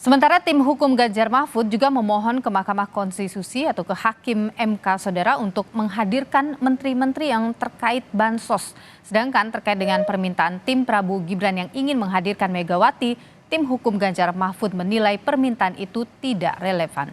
Sementara tim hukum Ganjar Mahfud juga memohon ke Mahkamah Konstitusi atau ke Hakim MK Saudara untuk menghadirkan menteri-menteri yang terkait bansos. Sedangkan terkait dengan permintaan tim Prabowo Gibran yang ingin menghadirkan Megawati, tim hukum Ganjar Mahfud menilai permintaan itu tidak relevan.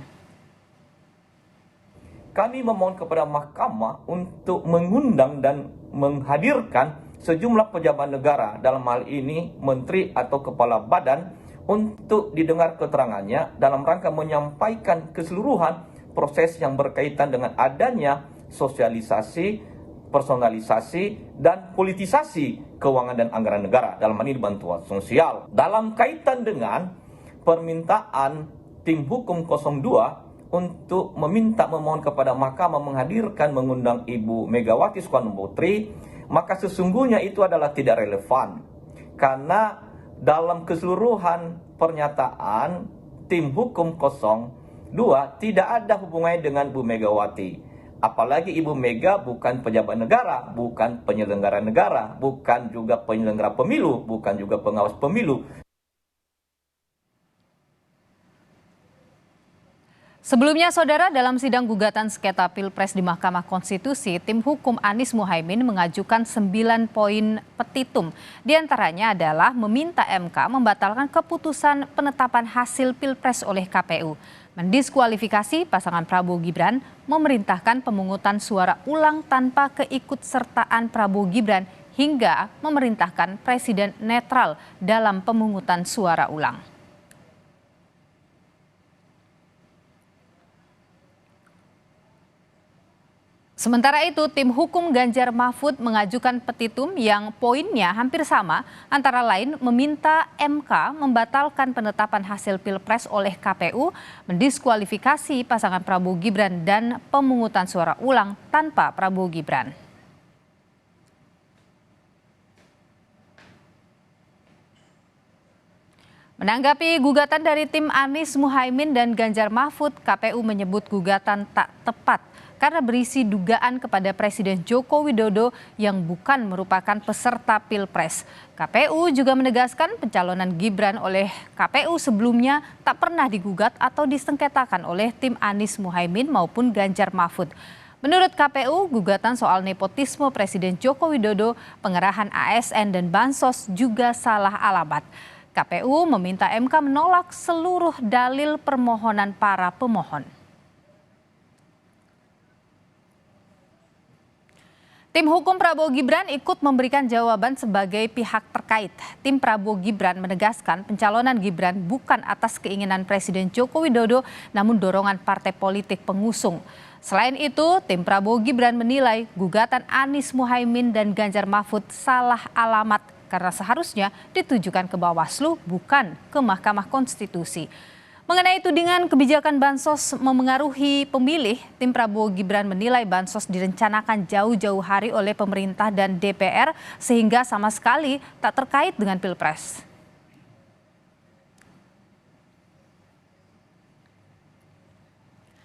Kami memohon kepada Mahkamah untuk mengundang dan menghadirkan sejumlah pejabat negara, dalam hal ini menteri atau kepala badan, untuk didengar keterangannya dalam rangka menyampaikan keseluruhan proses yang berkaitan dengan adanya sosialisasi, personalisasi, dan politisasi keuangan dan anggaran negara, dalam hal ini bantuan sosial. Dalam kaitan dengan permintaan tim hukum 02 untuk memohon kepada Mahkamah menghadirkan mengundang Ibu Megawati Soekarno Putri, maka sesungguhnya itu adalah tidak relevan. Karena dalam keseluruhan pernyataan tim hukum 02 tidak ada hubungannya dengan Bu Megawati. Apalagi Ibu Mega bukan pejabat negara, bukan penyelenggara negara, bukan juga penyelenggara pemilu, bukan juga pengawas pemilu. Sebelumnya, Saudara, dalam sidang gugatan sengketa Pilpres di Mahkamah Konstitusi, tim hukum Anies Muhaimin mengajukan 9 poin petitum. Di antaranya adalah meminta MK membatalkan keputusan penetapan hasil Pilpres oleh KPU, mendiskualifikasi pasangan Prabowo Gibran, memerintahkan pemungutan suara ulang tanpa keikutsertaan Prabowo Gibran, hingga memerintahkan presiden netral dalam pemungutan suara ulang. Sementara itu, tim hukum Ganjar Mahfud mengajukan petitum yang poinnya hampir sama, antara lain meminta MK membatalkan penetapan hasil Pilpres oleh KPU, mendiskualifikasi pasangan Prabowo Gibran, dan pemungutan suara ulang tanpa Prabowo Gibran. Menanggapi gugatan dari tim Anies Muhaimin dan Ganjar Mahfud, KPU menyebut gugatan tak tepat karena berisi dugaan kepada Presiden Joko Widodo yang bukan merupakan peserta Pilpres. KPU juga menegaskan pencalonan Gibran oleh KPU sebelumnya tak pernah digugat atau disengketakan oleh tim Anies Muhaimin maupun Ganjar Mahfud. Menurut KPU, gugatan soal nepotisme Presiden Joko Widodo, pengerahan ASN dan bansos juga salah alamat. KPU meminta MK menolak seluruh dalil permohonan para pemohon. Tim hukum Prabowo Gibran ikut memberikan jawaban sebagai pihak terkait. Tim Prabowo Gibran menegaskan pencalonan Gibran bukan atas keinginan Presiden Joko Widodo, namun dorongan partai politik pengusung. Selain itu, tim Prabowo Gibran menilai gugatan Anies Muhaimin dan Ganjar Mahfud salah alamat karena seharusnya ditujukan ke Bawaslu, bukan ke Mahkamah Konstitusi. Mengenai tudingan kebijakan bansos memengaruhi pemilih, tim Prabowo Gibran menilai bansos direncanakan jauh-jauh hari oleh pemerintah dan DPR sehingga sama sekali tak terkait dengan Pilpres.